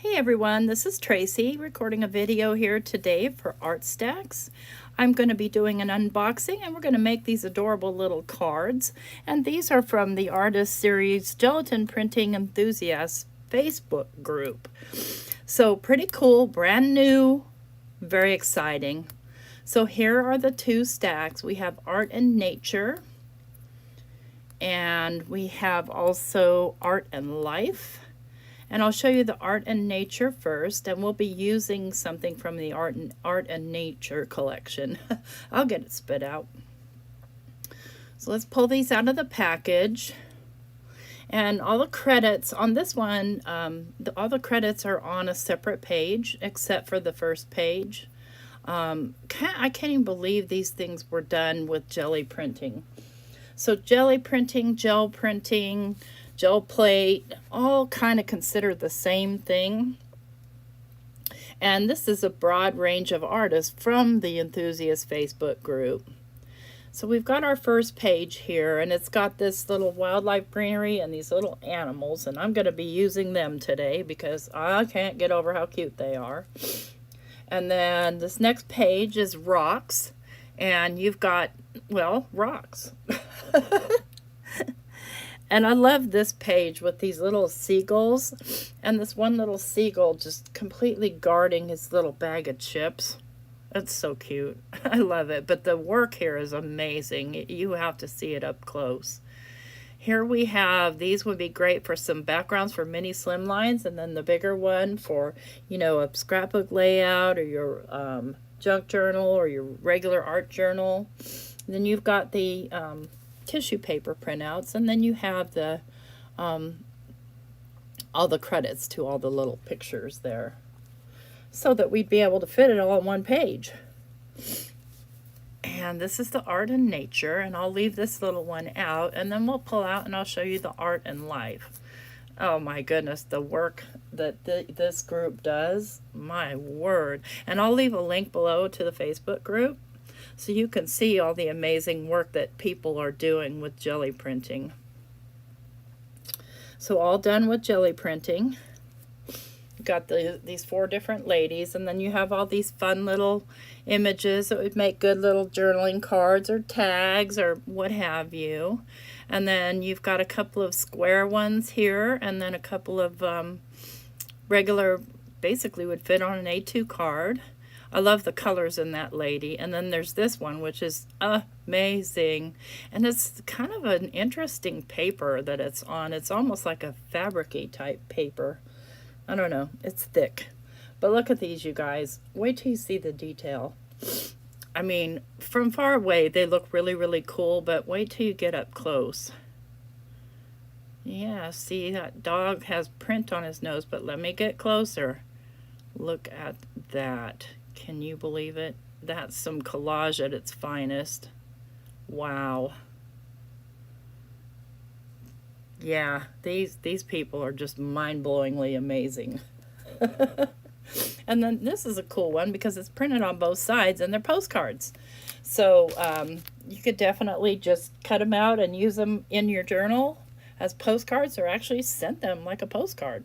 Hey everyone, this is Tracy recording a video here today for Art Stacks. I'm going to be doing an unboxing and we're going to make these adorable little cards. And these are from the Artist Series Gelatin Printing Enthusiasts Facebook group. So pretty cool, brand new, very exciting. So here are the two stacks. We have Art and Nature, and we have also Art and Life. And I'll show you the Art and Nature first, and we'll be using something from the Art and Nature collection. I'll get it spit out. So let's pull these out of the package. And all the credits on this one, all the credits are on a separate page, except for the first page. I can't even believe these things were done with jelly printing. So jelly printing, gel printing, gel plate, all kind of considered the same thing. And this is a broad range of artists from the Enthusiast Facebook group. So we've got our first page here, and it's got this little wildlife greenery and these little animals, and I'm going to be using them today because I can't get over how cute they are. And then this next page is rocks, and you've got, well, rocks. And I love this page with these little seagulls and this one little seagull just completely guarding his little bag of chips. It's so cute. I love it. But the work here is amazing. You have to see it up close. Here we have, these would be great for some backgrounds for mini slimlines, and then the bigger one for, you know, a scrapbook layout or your junk journal or your regular art journal. And then you've got the tissue paper printouts, and then you have the all the credits to all the little pictures there, so that we'd be able to fit it all on one page. And this is the Art and Nature, and I'll leave this little one out, and then we'll pull out and I'll show you the Art and Life. Oh my goodness, the work that this group does, my word. And I'll leave a link below to the Facebook group so you can see all the amazing work that people are doing with jelly printing. So all done with jelly printing. You've got these four different ladies, and then you have all these fun little images that would make good little journaling cards or tags or what have you. And then you've got a couple of square ones here, and then a couple of regular, basically would fit on an A2 card. I love the colors in that lady. And then there's this one, which is amazing. And it's kind of an interesting paper that it's on. It's almost like a fabric-y type paper. I don't know. It's thick. But look at these, you guys. Wait till you see the detail. I mean, from far away, they look really, really cool. But wait till you get up close. Yeah, see, that dog has print on his nose. But let me get closer. Look at that. Can you believe it? That's some collage at its finest. Wow. Yeah, these people are just mind-blowingly amazing. And then this is a cool one because it's printed on both sides and they're postcards. So you could definitely just cut them out and use them in your journal as postcards, or actually send them like a postcard.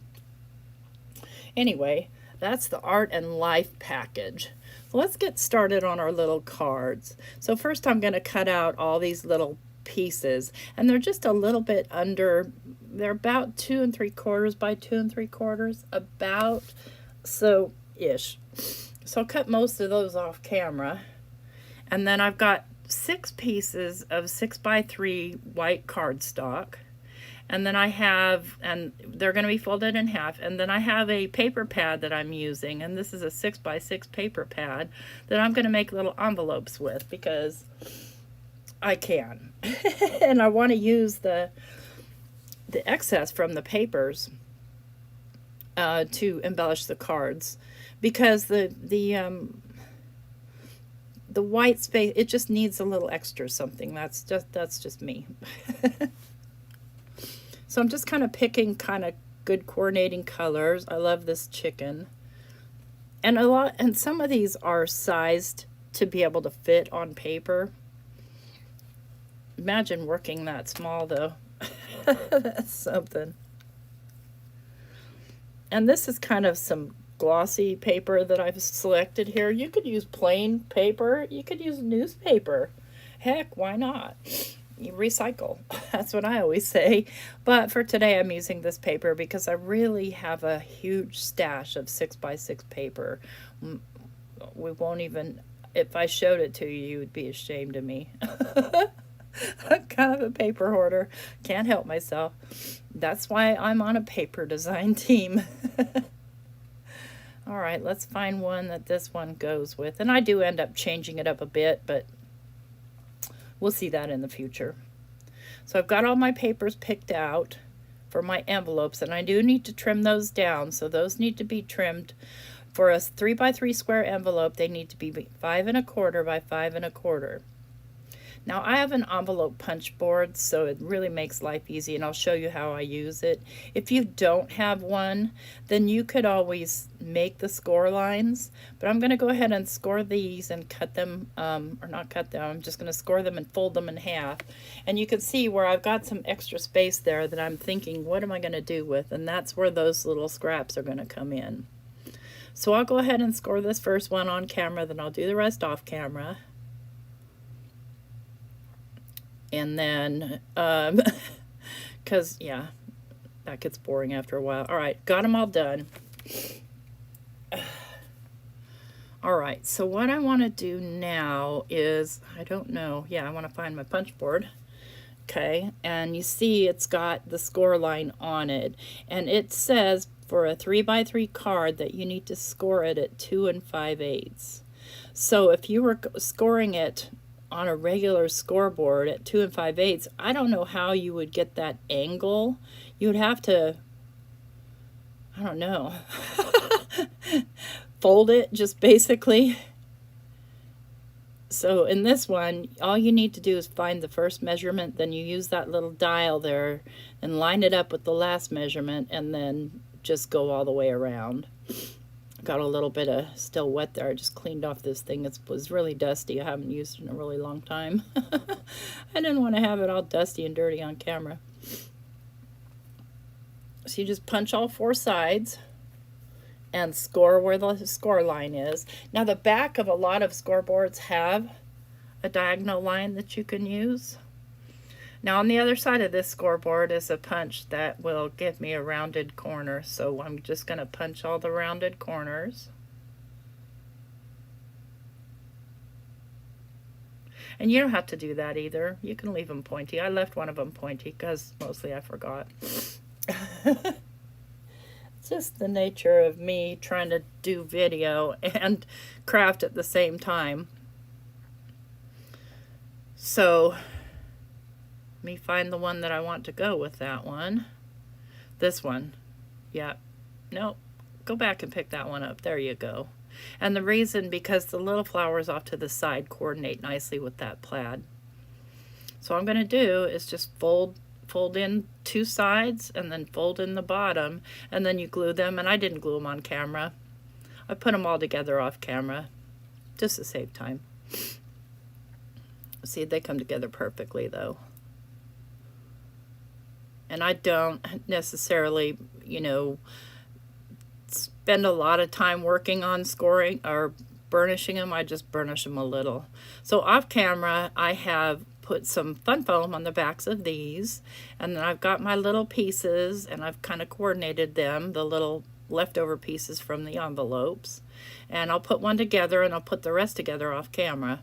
Anyway, that's the Art and Life package. So let's get started on our little cards. So first I'm going to cut out all these little pieces, and they're just a little bit under, they're about 2 3/4 by 2 3/4, about so ish. So I'll cut most of those off camera. And then I've got 6 pieces of 6 by 3 white cardstock. And then I have, and they're going to be folded in half. And then I have a paper pad that I'm using. And this is a 6 by 6 paper pad that I'm going to make little envelopes with because I can. And I want to use the excess from the papers to embellish the cards, because the white space, it just needs a little extra something. That's just me. So I'm just kind of picking kind of good coordinating colors. I love this chicken. And some of these are sized to be able to fit on paper. Imagine working that small though. That's something. And this is kind of some glossy paper that I've selected here. You could use plain paper. You could use newspaper. Heck, why not? You recycle. That's what I always say. But for today, I'm using this paper because I really have a huge stash of 6x6 paper. We won't even, if I showed it to you, you would be ashamed of me. I'm kind of a paper hoarder. Can't help myself. That's why I'm on a paper design team. All right, let's find one that this one goes with. And I do end up changing it up a bit, but we'll see that in the future. So I've got all my papers picked out for my envelopes, and I do need to trim those down. So those need to be trimmed. For a 3x3 square envelope, they need to be 5 1/4 by 5 1/4. Now I have an envelope punch board, so it really makes life easy, and I'll show you how I use it. If you don't have one, then you could always make the score lines, but I'm going to go ahead and score these and cut them, or not cut them, I'm just going to score them and fold them in half. And you can see where I've got some extra space there that I'm thinking, what am I going to do with? And that's where those little scraps are going to come in. So I'll go ahead and score this first one on camera, then I'll do the rest off camera. And then, because, yeah, that gets boring after a while. All right, got them all done. All right, so what I want to do now is, I don't know, yeah, I want to find my punch board. Okay, and you see it's got the score line on it. And it says for a 3x3 card that you need to score it at 2 5/8. So if you were scoring it on a regular scoreboard at 2 5/8, I don't know how you would get that angle. You would have to, I don't know, fold it just basically. So in this one, all you need to do is find the first measurement, then you use that little dial there and line it up with the last measurement, and then just go all the way around. Got a little bit of still wet there. I just cleaned off this thing. It was really dusty. I haven't used it in a really long time. I didn't want to have it all dusty and dirty on camera. So you just punch all 4 sides and score where the score line is. Now the back of a lot of scoreboards have a diagonal line that you can use. Now on the other side of this scoreboard is a punch that will give me a rounded corner. So I'm just going to punch all the rounded corners. And you don't have to do that either. You can leave them pointy. I left one of them pointy because mostly I forgot. It's just the nature of me trying to do video and craft at the same time. So let me find the one that I want to go with that one. This one. Yeah. No. Go back and pick that one up. There you go. And the reason, because the little flowers off to the side coordinate nicely with that plaid. So what I'm going to do is just fold in 2 sides and then fold in the bottom, and then you glue them. And I didn't glue them on camera. I put them all together off camera just to save time. See, they come together perfectly though. And I don't necessarily, you know, spend a lot of time working on scoring or burnishing them. I just burnish them a little. So off camera, I have put some fun foam on the backs of these, and then I've got my little pieces, and I've kind of coordinated them, the little leftover pieces from the envelopes. And I'll put one together, and I'll put the rest together off camera.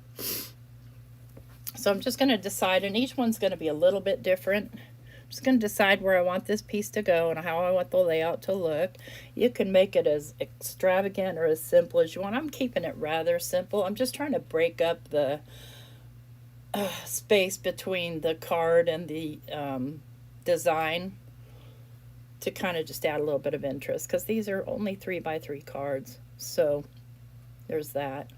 So I'm just going to decide, and each one's going to be a little bit different. I'm just going to decide where I want this piece to go and how I want the layout to look. You can make it as extravagant or as simple as you want. I'm keeping it rather simple. I'm just trying to break up the space between the card and the design to kind of just add a little bit of interest, because these are only 3x3 cards. So there's that.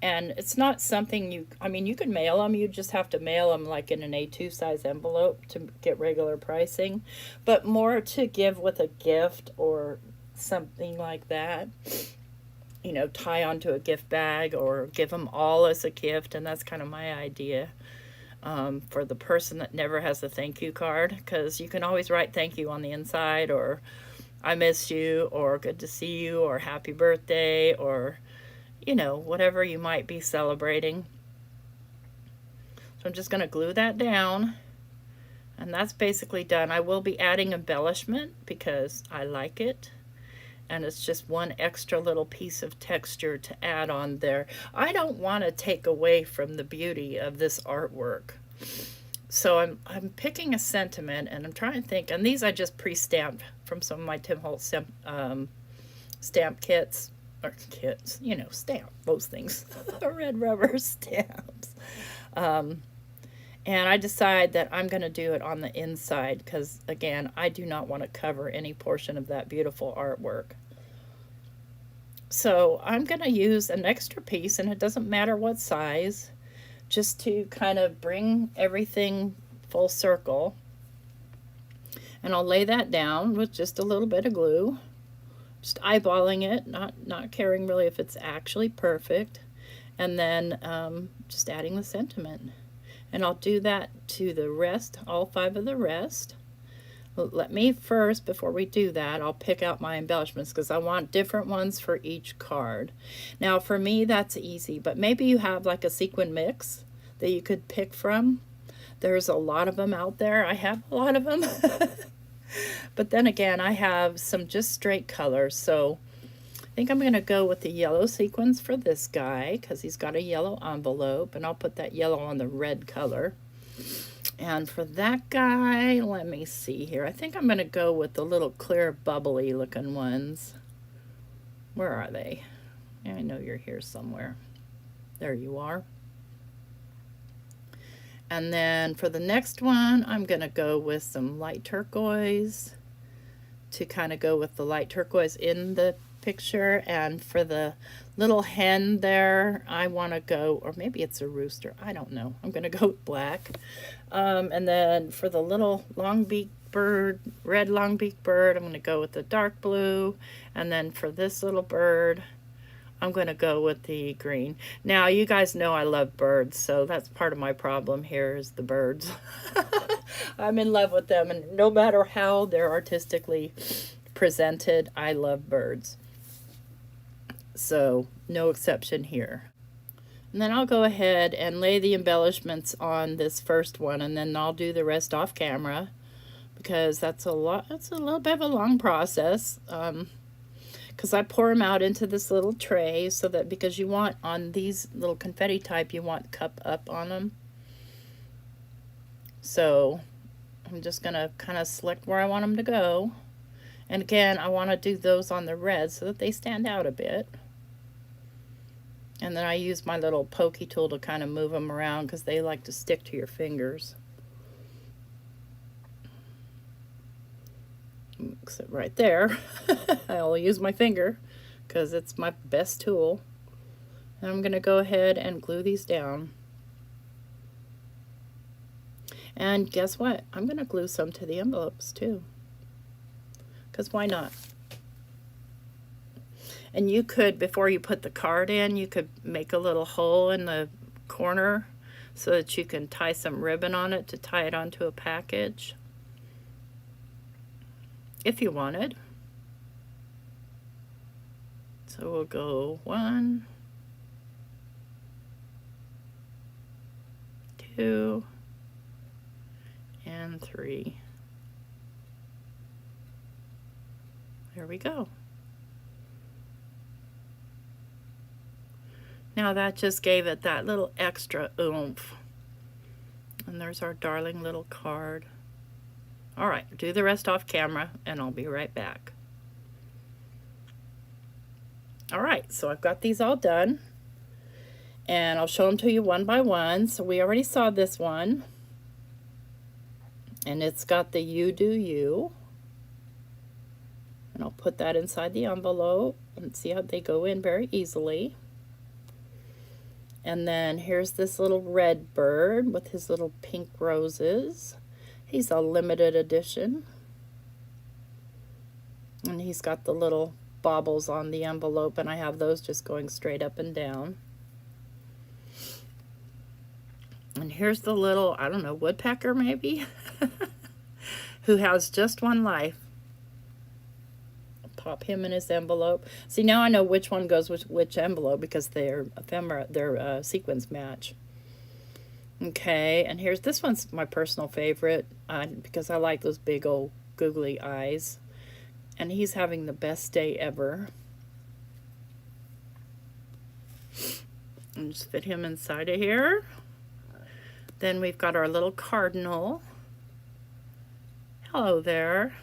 And it's not something you, I mean, you could mail them. You just have to mail them like in an A2 size envelope to get regular pricing. But more to give with a gift or something like that. You know, tie onto a gift bag or give them all as a gift. And that's kind of my idea. for the person that never has a thank you card, because you can always write thank you on the inside, or I miss you, or good to see you, or happy birthday, or, you know, whatever you might be celebrating. So I'm just going to glue that down, and that's basically done. I will be adding embellishment because I like it, and it's just one extra little piece of texture to add on there. I don't want to take away from the beauty of this artwork. So I'm picking a sentiment, and I'm trying to think, and these I just pre-stamped from some of my Tim Holtz stamp kits, or kits, you know, stamp, those things, red rubber stamps. And I decide that I'm going to do it on the inside because, again, I do not want to cover any portion of that beautiful artwork. So I'm going to use an extra piece, and it doesn't matter what size, just to kind of bring everything full circle. And I'll lay that down with just a little bit of glue, just eyeballing it, not caring really if it's actually perfect, and then just adding the sentiment. And I'll do that to the rest, all 5 of the rest. Let me first, before we do that, I'll pick out my embellishments because I want different ones for each card. Now for me that's easy, but maybe you have like a sequin mix that you could pick from. There's a lot of them out there. I have a lot of them. But then again, I have some just straight colors, so I think I'm going to go with the yellow sequins for this guy because he's got a yellow envelope, and I'll put that yellow on the red color. And for that guy, let me see here. I think I'm going to go with the little clear bubbly looking ones. Where are they? I know you're here somewhere. There you are. And then for the next one, I'm going to go with some light turquoise to kind of go with the light turquoise in the picture. And for the little hen there, I want to go, or maybe it's a rooster, I don't know. I'm going to go with black. And then for the little long-beaked bird, red long-beaked bird, I'm going to go with the dark blue. And then for this little bird, I'm going to go with the green. Now, you guys know I love birds, so that's part of my problem here is the birds. I'm in love with them, and no matter how they're artistically presented, I love birds. So, no exception here. And then I'll go ahead and lay the embellishments on this first one, and then I'll do the rest off camera because that's a little bit of a long process. Because I pour them out into this little tray so that, because you want on these little confetti type, you want cup up on them. So I'm just going to kind of select where I want them to go. And again, I want to do those on the red so that they stand out a bit. And then I use my little pokey tool to kind of move them around because they like to stick to your fingers. Except right there. I'll use my finger because it's my best tool. And I'm going to go ahead and glue these down. And guess what? I'm going to glue some to the envelopes too. Because why not? And you could, before you put the card in, you could make a little hole in the corner so that you can tie some ribbon on it to tie it onto a package. If you wanted. So we'll go 1, 2, and 3. There we go. Now that just gave it that little extra oomph. And there's our darling little card. All right, do the rest off camera, and I'll be right back. All right, so I've got these all done, and I'll show them to you one by one. So we already saw this one, and it's got the "You Do You," and I'll put that inside the envelope, and see how they go in very easily. And then here's this little red bird with his little pink roses. He's a limited edition. And he's got the little baubles on the envelope, and I have those just going straight up and down. And here's the little, I don't know, woodpecker maybe, who has just one life. Pop him in his envelope. See, now I know which one goes with which envelope because their sequins match. Okay, and here's this one's my personal favorite because I like those big old googly eyes. And he's having the best day ever. And just fit him inside of here. Then we've got our little cardinal. Hello there.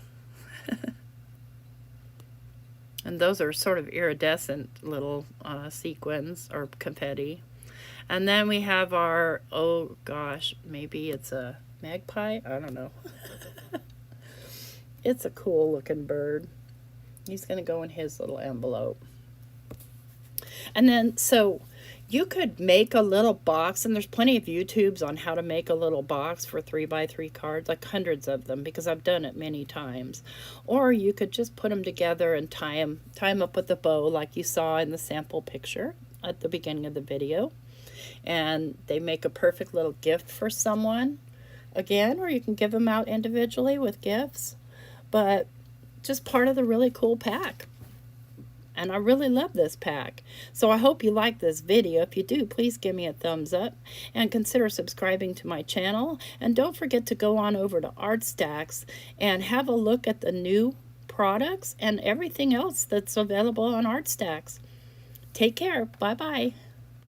And those are sort of iridescent little sequins or confetti. And then we have our, oh gosh, maybe it's a magpie? I don't know. It's a cool looking bird. He's going to go in his little envelope. And then, so you could make a little box, and there's plenty of YouTubes on how to make a little box for 3x3 cards, like hundreds of them, because I've done it many times. Or you could just put them together and tie them up with a bow like you saw in the sample picture at the beginning of the video. And they make a perfect little gift for someone, again, or you can give them out individually with gifts. But just part of the really cool pack. And I really love this pack. So I hope you like this video. If you do, please give me a thumbs up and consider subscribing to my channel. And don't forget to go on over to ArtStacks and have a look at the new products and everything else that's available on ArtStacks. Take care. Bye-bye.